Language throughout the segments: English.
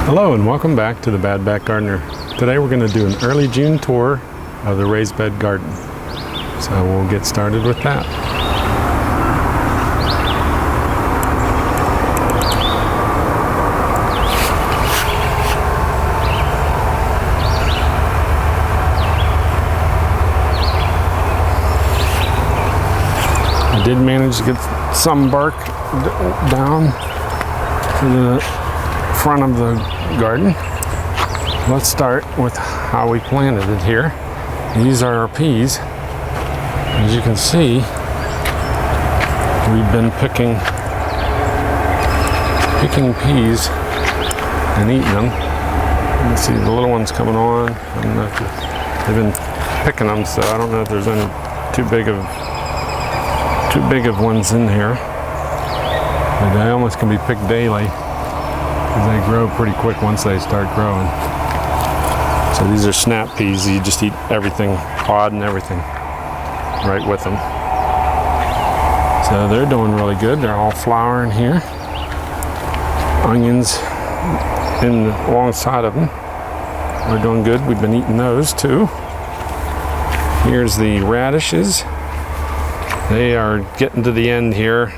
Hello and welcome back to the Bad Back Gardener. Today we're going to do an early June tour of the raised bed garden. So we'll get started with that. I did manage to get some bark down to the front of the garden. Let's start with how we planted it here. These are our peas. As you can see, we've been picking peas and eating them. You can see the little ones coming on. I don't know if they've been picking them, so I don't know if there's any too big of ones in here. But they almost can be picked daily, because they grow pretty quick once they start growing. So these are snap peas. You just eat everything, pod and everything, right with them. So they're doing really good. They're all flowering here. Onions alongside of them. They're doing good. We've been eating those too. Here's the radishes. They are getting to the end here.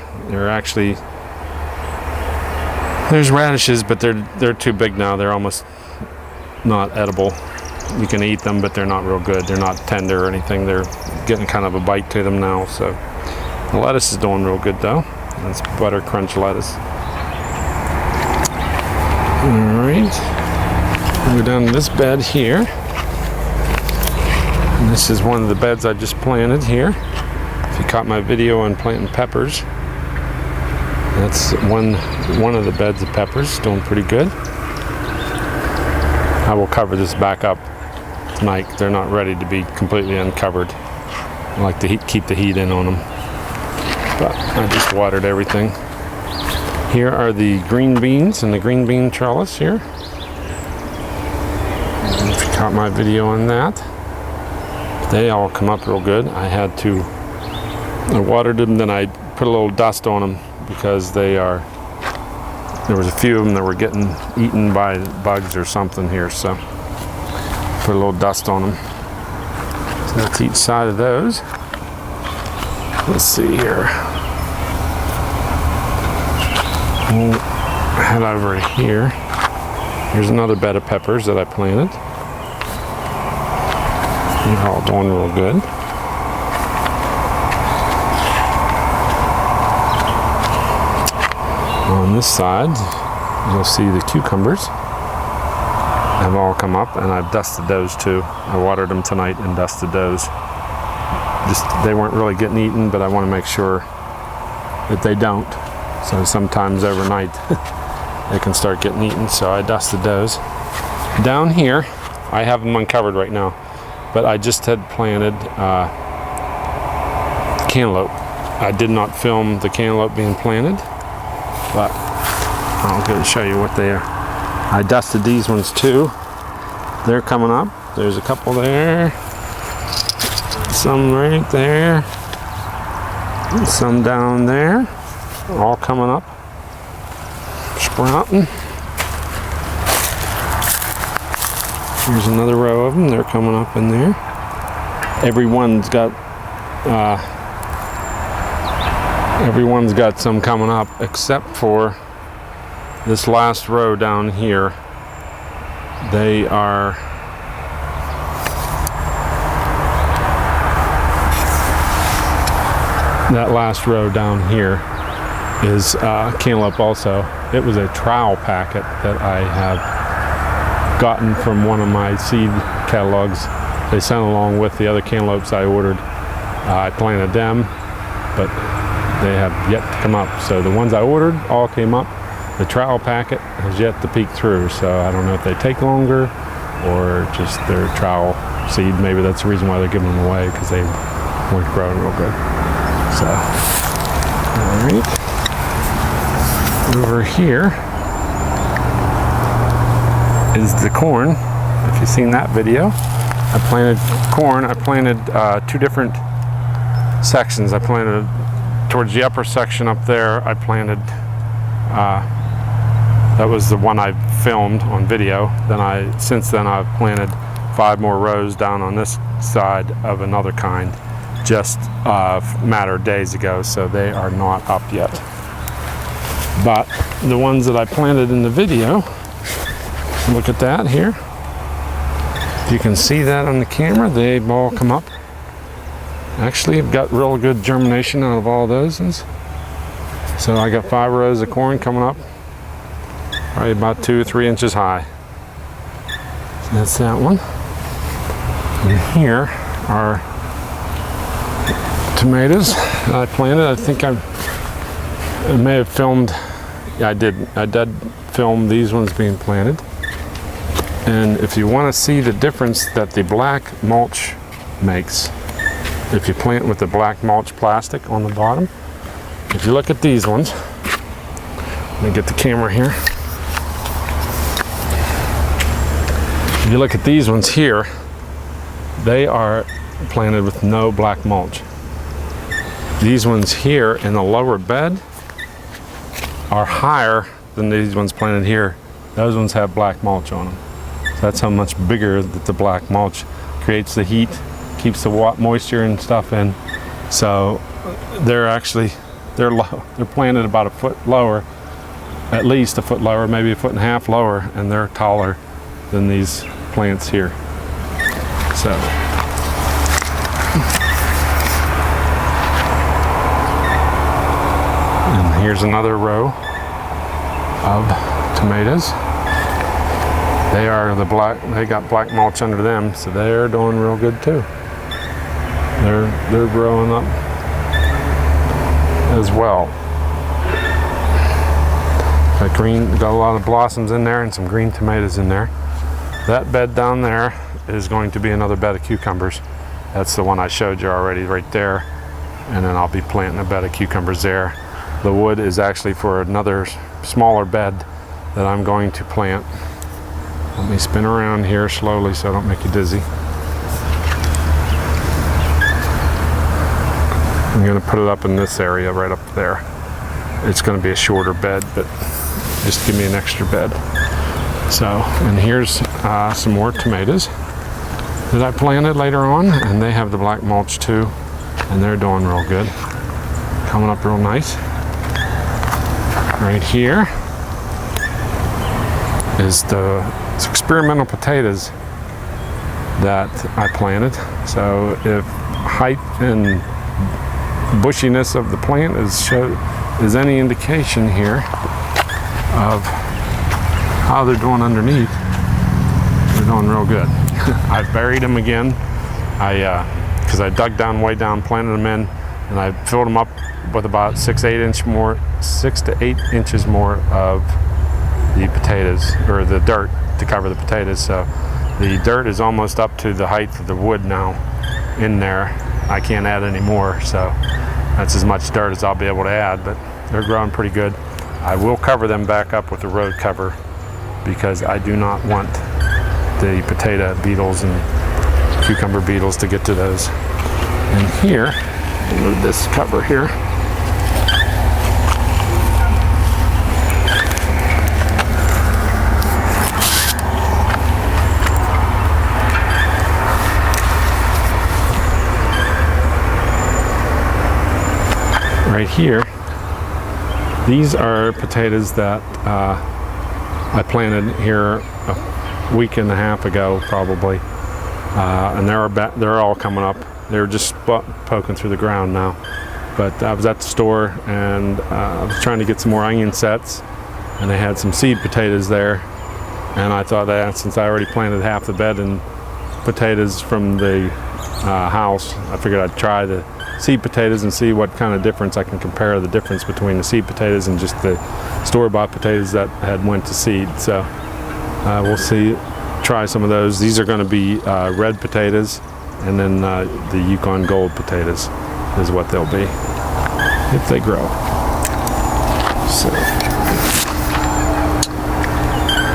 There's radishes, but they're too big now. They're almost not edible. You can eat them, but they're not real good. They're not tender or anything. They're getting kind of a bite to them now. So the lettuce is doing real good though. That's butter crunch lettuce. All right, we'll go down to this bed here. And this is one of the beds I just planted here. If you caught my video on planting peppers, that's one of the beds of peppers, doing pretty good. I will cover this back up tonight. They're not ready to be completely uncovered. I like to keep the heat in on them. But I just watered everything. Here are the green beans and the green bean trellis here. If you caught my video on that, they all come up real good. I watered them, then I put a little dust on them because there was a few of them that were getting eaten by bugs or something here, so put a little dust on them. So that's each side of those. Let's see here. We'll head over here. Here's another bed of peppers that I planted. They're all doing real good. On this side, you'll see the cucumbers have all come up, and I've dusted those too. I watered them tonight and dusted those. They weren't really getting eaten, but I want to make sure that they don't. So sometimes overnight they can start getting eaten, so I dusted those. Down here, I have them uncovered right now, but I just had planted cantaloupe. I did not film the cantaloupe being planted, but I'll go show you what they are. I dusted these ones too. They're coming up. There's a couple there, some right there, and some down there, all coming up, sprouting. Here's another row of them. They're coming up in there. Everyone's got some coming up, except for this last row down here. That last row down here is cantaloupe also. It was a trowel packet that I have gotten from one of my seed catalogs. They sent along with the other cantaloupes I ordered. I planted them, but they have yet to come up. So the ones I ordered all came up. The trowel packet has yet to peek through, so I don't know if they take longer or just their trowel seed. Maybe that's the reason why they're giving them away, because they weren't growing real good. So, all right. Over here is the corn. If you've seen that video, I planted corn. I planted two different sections. I planted towards the upper section up there. I planted That was the one I filmed on video. Since then I've planted 5 more rows down on this side of another kind, just a matter of days ago, so they are not up yet. But the ones that I planted in the video, look at that here. You can see that on the camera, they've all come up. Actually, I've got real good germination out of all those ones. So I got 5 rows of corn coming up, probably about 2 or 3 inches high. So that's that one. And here are tomatoes that I planted. I think I may have filmed, yeah, I did film these ones being planted. And if you want to see the difference that the black mulch makes, if you plant with the black mulch plastic on the bottom, if you look at these ones, let me get the camera here. If you look at these ones here, they are planted with no black mulch. These ones here in the lower bed are higher than these ones planted here. Those ones have black mulch on them. So that's how much bigger that the black mulch creates the heat, keeps the moisture and stuff in. So they're low. They're planted about a foot lower, at least a foot lower, maybe a foot and a half lower, and they're taller than these plants here. So and here's another row of tomatoes. They got black mulch under them, so they're doing real good too. They're growing up as well. Got a lot of blossoms in there and some green tomatoes in there. That bed down there is going to be another bed of cucumbers. That's the one I showed you already right there. And then I'll be planting a bed of cucumbers there. The wood is actually for another smaller bed that I'm going to plant. Let me spin around here slowly so I don't make you dizzy. I'm going to put it up in this area right up there. It's going to be a shorter bed, but just give me an extra bed. So, and here's some more tomatoes that I planted later on, and they have the black mulch too, and they're doing real good. Coming up real nice. Right here is the experimental potatoes that I planted. So if height and bushiness of the plant is any indication here of how they're doing underneath, they're doing real good. I've buried them again. Because I dug down way down, planted them in, and I filled them up with about 6 to 8 inches more of the potatoes, or the dirt, to cover the potatoes. So the dirt is almost up to the height of the wood now in there. I can't add any more, so that's as much dirt as I'll be able to add, but they're growing pretty good. I will cover them back up with a road cover because I do not want the potato beetles and cucumber beetles to get to those. And here, move this cover here. Right here, these are potatoes that I planted here a week and a half ago probably, and they're all coming up. They're just poking through the ground now, but I was at the store and I was trying to get some more onion sets, and they had some seed potatoes there, and I thought that since I already planted half the bed in potatoes from the house, I figured I'd try the seed potatoes and see what kind of difference I can compare the difference between the seed potatoes and just the store-bought potatoes that had went to seed. So we'll see, try some of those. These are going to be red potatoes, and then the Yukon Gold potatoes is what they'll be if they grow. So,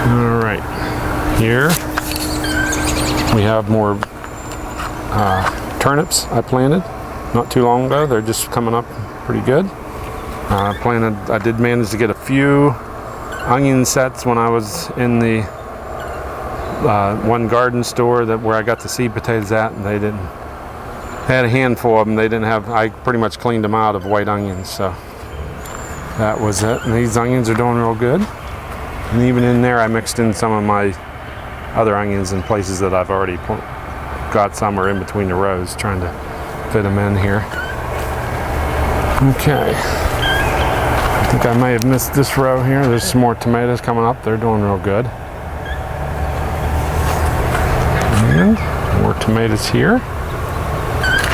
all right, here we have more turnips I planted not too long ago. They're just coming up pretty good. I did manage to get a few onion sets when I was in the one garden store where I got the seed potatoes at, and they had a handful of them. They didn't have, I pretty much cleaned them out of white onions, so that was it. And these onions are doing real good. And even in there, I mixed in some of my other onions in places that I've already got some are in between the rows, trying to fit them in here. Okay. I think I may have missed this row here. There's some more tomatoes coming up. They're doing real good. And more tomatoes here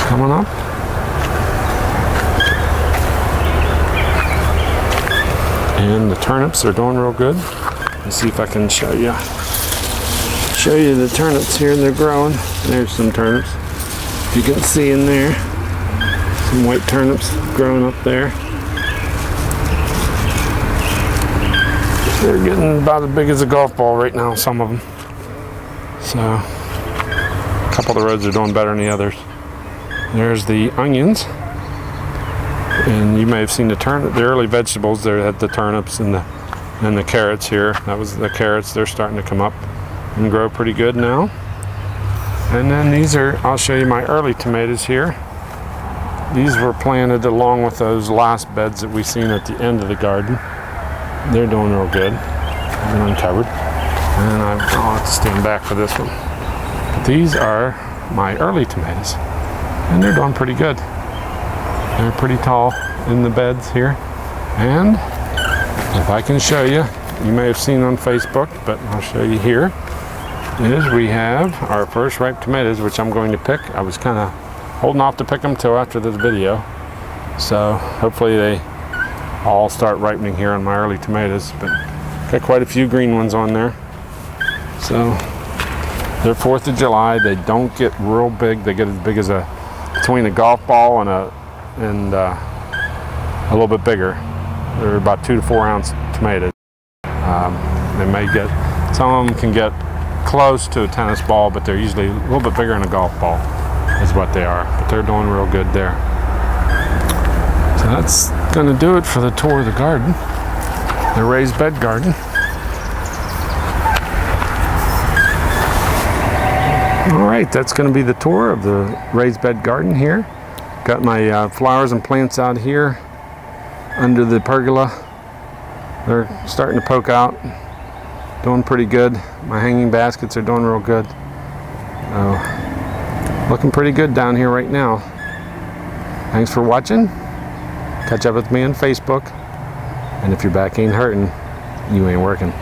coming up. And the turnips are doing real good. Let's see if I can show you the turnips here. They're growing. There's some turnips. You can see in there some white turnips growing up there. They're getting about as big as a golf ball right now, some of them. So a couple of the rows are doing better than the others. There's the onions. And you may have seen the early vegetables. They had the turnips and the carrots here. That was the carrots. They're starting to come up and grow pretty good now. And then these are, I'll show you my early tomatoes here. These were planted along with those last beds that we seen at the end of the garden. They're doing real good and uncovered. And I'll have to stand back for this one. But these are my early tomatoes. And they're doing pretty good. They're pretty tall in the beds here. And if I can show you, you may have seen on Facebook, but I'll show you here, is we have our first ripe tomatoes, which I'm going to pick. I was kind of holding off to pick them till after this video. So hopefully they all start ripening here on my early tomatoes, but got quite a few green ones on there. So they're 4th of July. They don't get real big. They get as big as between a golf ball and a little bit bigger. They're about 2 to 4 ounce tomatoes. They may get, some of them can get close to a tennis ball, but they're usually a little bit bigger than a golf ball is what they are. But they're doing real good there. So that's going to do it for the tour of the garden, the raised bed garden. All right, that's going to be the tour of the raised bed garden here. Got my flowers and plants out here under the pergola. They're starting to poke out, doing pretty good. My hanging baskets are doing real good. Looking pretty good down here right now. Thanks for watching. Catch up with me on Facebook. And if your back ain't hurting, you ain't working.